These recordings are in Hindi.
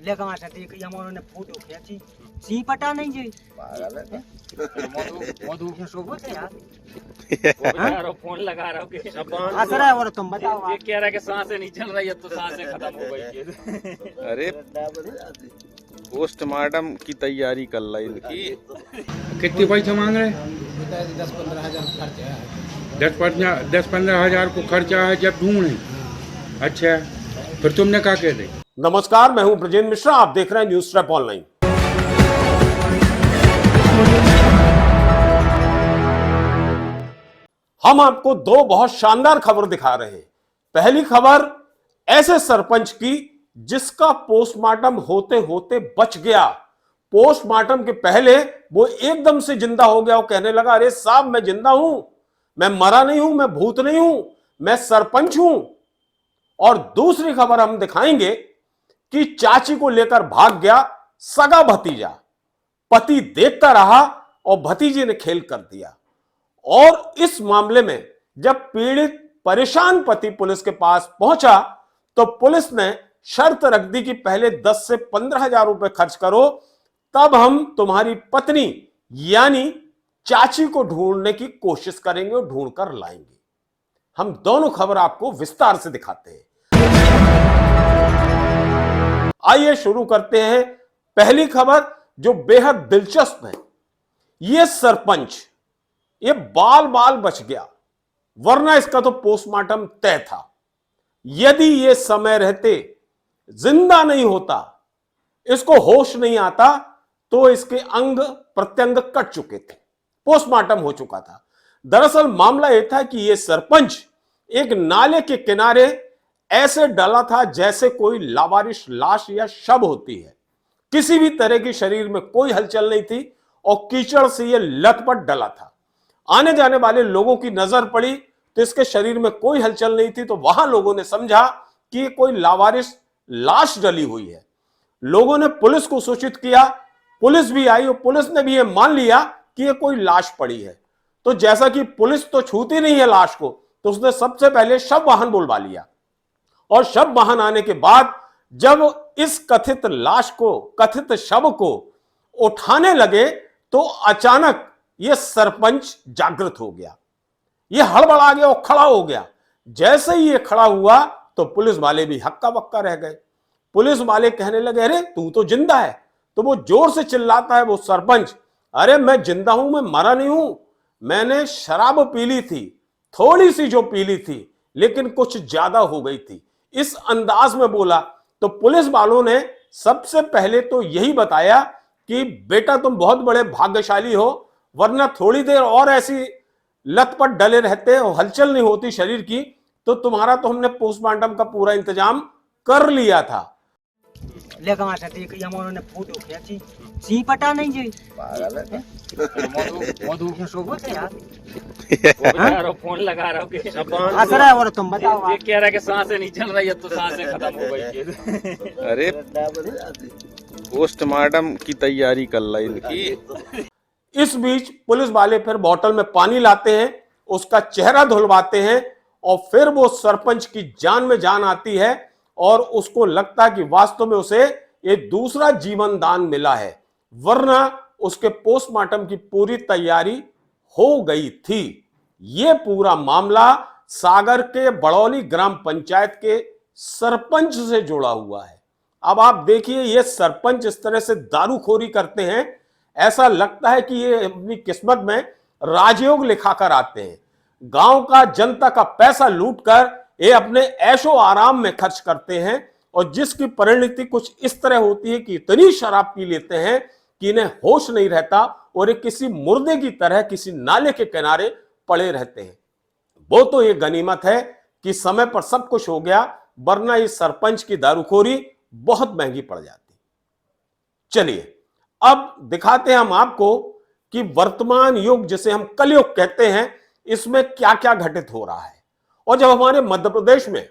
लेगा माता देख यमोनो ने फोटो खींची सी पता नहीं जी पागल है मधु मधु के सोबत है यार वो बेचारा फोन लगा रहा हूँ कि हंस रहा है और तुम बताओ ये कह रहा है कि सांसें नहीं चल रही है तो सांसें खत्म हो गई है। अरे पोस्टमार्टम की तैयारी कर रहा इनकी। कितने पैसे मांग रहे हैं? 10-15 हजार को खर्चा है जब ढूंढे। अच्छा फिर तुमने क्या कह दी? नमस्कार, मैं हूं ब्रजेंद्र मिश्रा। आप देख रहे हैं न्यूज ट्रैप ऑनलाइन। हम आपको दो बहुत शानदार खबर दिखा रहे हैं। पहली खबर ऐसे सरपंच की जिसका पोस्टमार्टम होते होते बच गया। पोस्टमार्टम के पहले वो एकदम से जिंदा हो गया। वो कहने लगा, अरे साहब मैं जिंदा हूं, मैं मरा नहीं हूं, मैं भूत नहीं हूं, मैं सरपंच हूं। और दूसरी खबर हम दिखाएंगे कि चाची को लेकर भाग गया सगा भतीजा। पति देखता रहा और भतीजे ने खेल कर दिया। और इस मामले में जब पीड़ित परेशान पति पुलिस के पास पहुंचा तो पुलिस ने शर्त रख दी कि पहले 10 से 15 हजार रुपए खर्च करो, तब हम तुम्हारी पत्नी यानी चाची को ढूंढने की कोशिश करेंगे और ढूंढ कर लाएंगे। हम दोनों खबर आपको विस्तार से दिखाते हैं। आइए शुरू करते हैं। पहली खबर जो बेहद दिलचस्प है, यह सरपंच ये बाल बाल बच गया, वरना इसका तो पोस्टमार्टम तय था। यदि ये समय रहते जिंदा नहीं होता, इसको होश नहीं आता, तो इसके अंग प्रत्यंग कट चुके थे, पोस्टमार्टम हो चुका था। दरअसल मामला यह था कि यह सरपंच एक नाले के किनारे ऐसे डला था जैसे कोई लावारिश लाश या शव होती है। किसी भी तरह की शरीर में कोई हलचल नहीं थी और कीचड़ से यह लथपथ डला था। आने जाने वाले लोगों की नजर पड़ी तो इसके शरीर में कोई हलचल नहीं थी, तो वहां लोगों ने समझा कि ये कोई लावारिश लाश डली हुई है। लोगों ने पुलिस को सूचित किया, पुलिस भी आई और पुलिस ने भी ये मान लिया कि ये कोई लाश पड़ी है। तो जैसा कि पुलिस तो छूती नहीं है लाश को, तो उसने सबसे पहले शव वाहन बुलवा लिया। और शव वाहन आने के बाद जब इस कथित लाश को, कथित शव को उठाने लगे तो अचानक यह सरपंच जागृत हो गया। यह हड़बड़ा गया और खड़ा हो गया। जैसे ही यह खड़ा हुआ तो पुलिस वाले भी हक्का बक्का रह गए। पुलिस वाले कहने लगे, अरे तू तो जिंदा है। तो वो जोर से चिल्लाता है वो सरपंच, अरे मैं जिंदा हूं, मैं मरा नहीं हूं, मैंने शराब पी ली थी, थोड़ी सी जो पी ली थी, लेकिन कुछ ज्यादा हो गई थी। इस अंदाज में बोला तो पुलिस वालों ने सबसे पहले तो यही बताया कि बेटा तुम बहुत बड़े भाग्यशाली हो, वरना थोड़ी देर और ऐसी लथपथ डले रहते और हलचल नहीं होती शरीर की, तो तुम्हारा तो हमने पोस्टमार्टम का पूरा इंतजाम कर लिया था। लेगा माता देख यमोनो ने फोटो खींची सी पता नहीं जी पागल है मधु मधु के सोबत है यार वो बेचारा फोन लगा रहा हूँ कि हंस रहा है और तुम बताओ ये कह रहा है कि सांसें नहीं चल रही है तो सांसें खत्म हो गई है। अरे पोस्टमार्टम की तैयारी कर रहा इनकी। इस बीच पुलिस वाले फिर बोतल में पानी लाते हैं, उसका चेहरा धुलवाते हैं और फिर वो सरपंच की जान में जान आती है और उसको लगता है कि वास्तव में उसे ये दूसरा जीवन दान मिला है, वरना उसके पोस्टमार्टम की पूरी तैयारी हो गई थी। ये पूरा मामला सागर के बड़ौली ग्राम पंचायत के सरपंच से जुड़ा हुआ है। अब आप देखिए, ये सरपंच इस तरह से दारूखोरी करते हैं, ऐसा लगता है कि ये अपनी किस्मत में राजयोग लिखा कर आते हैं। गांव का, जनता का पैसा लूटकर ये अपने ऐशो आराम में खर्च करते हैं और जिसकी परिणति कुछ इस तरह होती है कि इतनी शराब पी लेते हैं कि इन्हें होश नहीं रहता और ये किसी मुर्दे की तरह किसी नाले के किनारे पड़े रहते हैं। वो तो ये गनीमत है कि समय पर सब कुछ हो गया, वरना इस सरपंच की दारूखोरी बहुत महंगी पड़ जाती। चलिए अब दिखाते हैं हम आपको कि वर्तमान युग, जिसे हम कलयुग कहते हैं, इसमें क्या क्या घटित हो रहा है। और जब हमारे मध्य प्रदेश में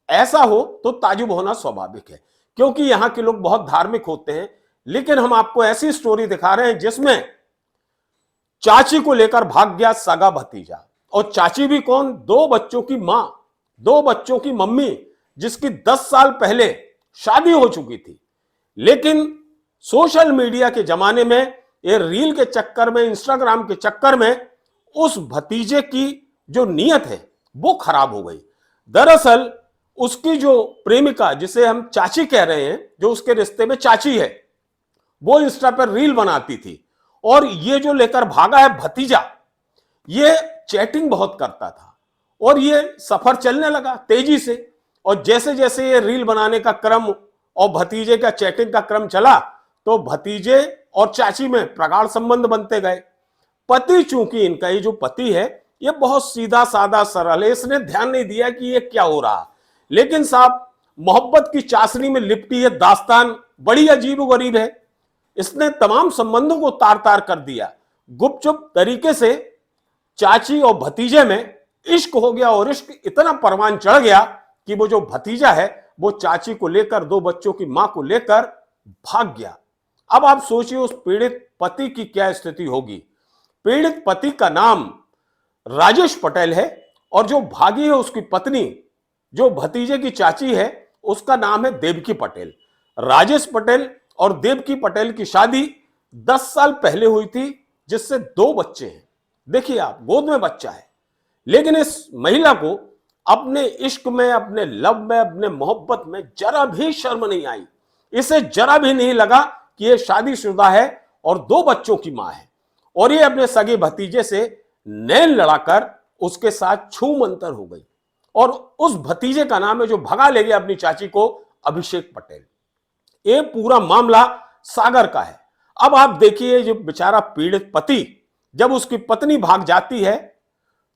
ऐसा हो तो ताजुब होना स्वाभाविक है, क्योंकि यहां के लोग बहुत धार्मिक होते हैं। लेकिन हम आपको ऐसी स्टोरी दिखा रहे हैं जिसमें चाची को लेकर भाग गया सगा भतीजा। और चाची भी कौन? 2 बच्चों की मां, 2 बच्चों की मम्मी, जिसकी 10 साल पहले शादी हो चुकी थी। लेकिन सोशल मीडिया के जमाने में, ये रील के चक्कर में, इंस्टाग्राम के चक्कर में उस भतीजे की जो नीयत है वो खराब हो गई। दरअसल उसकी जो प्रेमिका, जिसे हम चाची कह रहे हैं, जो उसके रिश्ते में चाची है, वो इंस्टा पर रील बनाती थी और ये जो लेकर भागा है भतीजा, ये चैटिंग बहुत करता था और ये सफर चलने लगा तेजी से। और जैसे जैसे ये रील बनाने का क्रम और भतीजे का चैटिंग का क्रम चला तो भतीजे और चाची में प्रगाढ़ संबंध बनते गए। पति, चूंकि इनका ये जो पति है ये बहुत सीधा साधा सरल है, इसने ध्यान नहीं दिया कि ये क्या हो रहा। लेकिन साहब, मोहब्बत की चाशनी में लिपटी ये दास्तान बड़ी अजीबोगरीब है। इसने तमाम संबंधों को तार तार कर दिया। गुपचुप तरीके से चाची और भतीजे में इश्क हो गया और इश्क इतना परवान चढ़ गया कि वो जो भतीजा है वो चाची को लेकर, 2 बच्चों की मां को लेकर भाग गया। अब आप सोचिए उस पीड़ित पति की क्या स्थिति होगी। पीड़ित पति का नाम राजेश पटेल है और जो भागी है उसकी पत्नी, जो भतीजे की चाची है, उसका नाम है देवकी पटेल। राजेश पटेल और देवकी पटेल की शादी 10 साल पहले हुई थी, जिससे 2 बच्चे हैं। देखिए आप, गोद में बच्चा है। लेकिन इस महिला को अपने इश्क में, अपने लव में, अपने मोहब्बत में जरा भी शर्म नहीं आई। इसे जरा भी नहीं लगा कि ये शादीशुदा है और 2 बच्चों की मां है और ये अपने सगे भतीजे से नैन लड़ाकर उसके साथ छू मंतर हो गई। और उस भतीजे का नाम है, जो भगा ले गया अपनी चाची को, अभिषेक पटेल। ये पूरा मामला सागर का है। अब आप देखिए, जो बेचारा पीड़ित पति, जब उसकी पत्नी भाग जाती है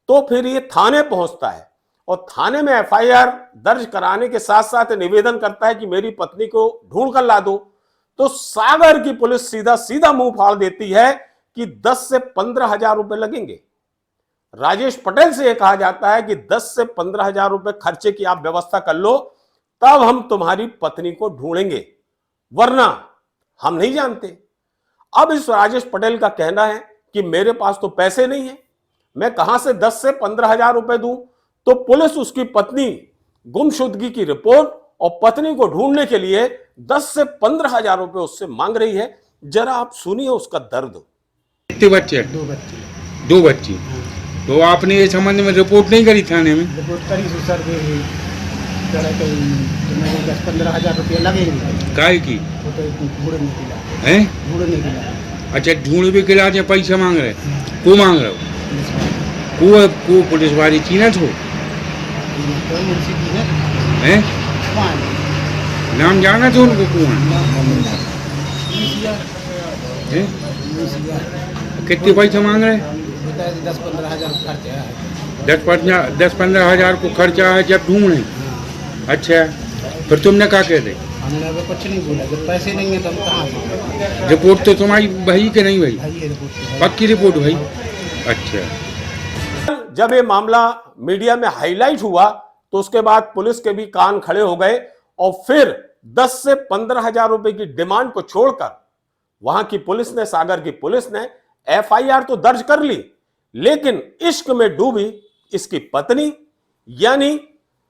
तो फिर ये थाने पहुंचता है और थाने में एफआईआर दर्ज कराने के साथ साथ निवेदन करता है कि मेरी पत्नी को ढूंढ कर ला दो। तो सागर की पुलिस सीधा सीधा मुंह फाड़ देती है कि 10 से 15 हजार रुपए लगेंगे। राजेश पटेल से यह कहा जाता है कि 10 से 15 हजार रुपए खर्चे की आप व्यवस्था कर लो, तब हम तुम्हारी पत्नी को ढूंढेंगे, वरना हम नहीं जानते। अब इस राजेश पटेल का कहना है कि मेरे पास तो पैसे नहीं है, मैं कहां से 10 से 15 हजार रुपए दूं। तो पुलिस उसकी पत्नी गुमशुदगी की रिपोर्ट और पत्नी को ढूंढने के लिए 10 से 15 हजार रुपए उससे मांग रही है। जरा आप सुनिए उसका दर्द। कितने बच्चे? 2 बच्चे। 2 बच्चे। तो आपने इस संबंध में रिपोर्ट नहीं करी थाने में? रिपोर्ट करी थी सर, मैंने 10-15 हजार रुपये लगेंगे। काय की? वो तो ढूंढने के लिए हैं? ढूंढने के लिए। अच्छा, ढूंढ भी के लिए पैसा मांग रहे? को मांग रहे हो? को पुलिस वाली चीनत हो? हैं? नाम जाना था उनको? कौन है? कितने पैसे मांग रहे? 10-15 हजार खर्चा है। 10-15 हजार को खर्चा है जब ढूंढे। अच्छा, फिर तुमने क्या कह दे? हमने अभी कुछ नहीं बोला, जब पैसे नहीं है तो हम कहाँ से? रिपोर्ट तो तुम्हारी भाई के नहीं भाई? भाई ये रिपोर्ट पक्की रिपोर्ट भाई? अच्छा। जब ये मामला मीडिया में हाईलाइट हुआ तो उसके बाद पुलिस के भी कान खड़े हो गए और फिर 10 से 15 हजार रुपए की डिमांड को छोड़कर वहां की पुलिस ने, सागर की पुलिस ने एफआईआर तो दर्ज कर ली, लेकिन इश्क में डूबी इसकी पत्नी यानी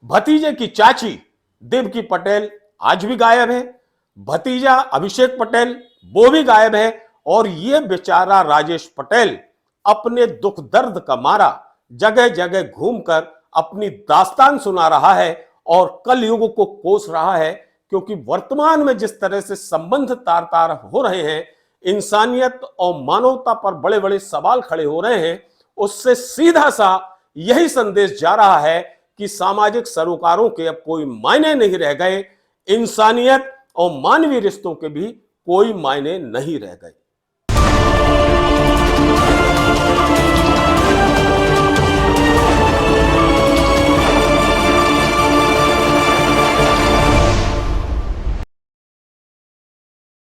भतीजे की चाची देवकी पटेल आज भी गायब है। भतीजा अभिषेक पटेल वो भी गायब है और ये बेचारा राजेश पटेल अपने दुख दर्द का मारा जगह जगह घूमकर अपनी दास्तान सुना रहा है और कलयुग को कोस रहा है। क्योंकि वर्तमान में जिस तरह से संबंध तार तार हो रहे हैं, इंसानियत और मानवता पर बड़े बड़े सवाल खड़े हो रहे हैं, उससे सीधा सा यही संदेश जा रहा है कि सामाजिक सरोकारों के अब कोई मायने नहीं रह गए, इंसानियत और मानवीय रिश्तों के भी कोई मायने नहीं रह गए।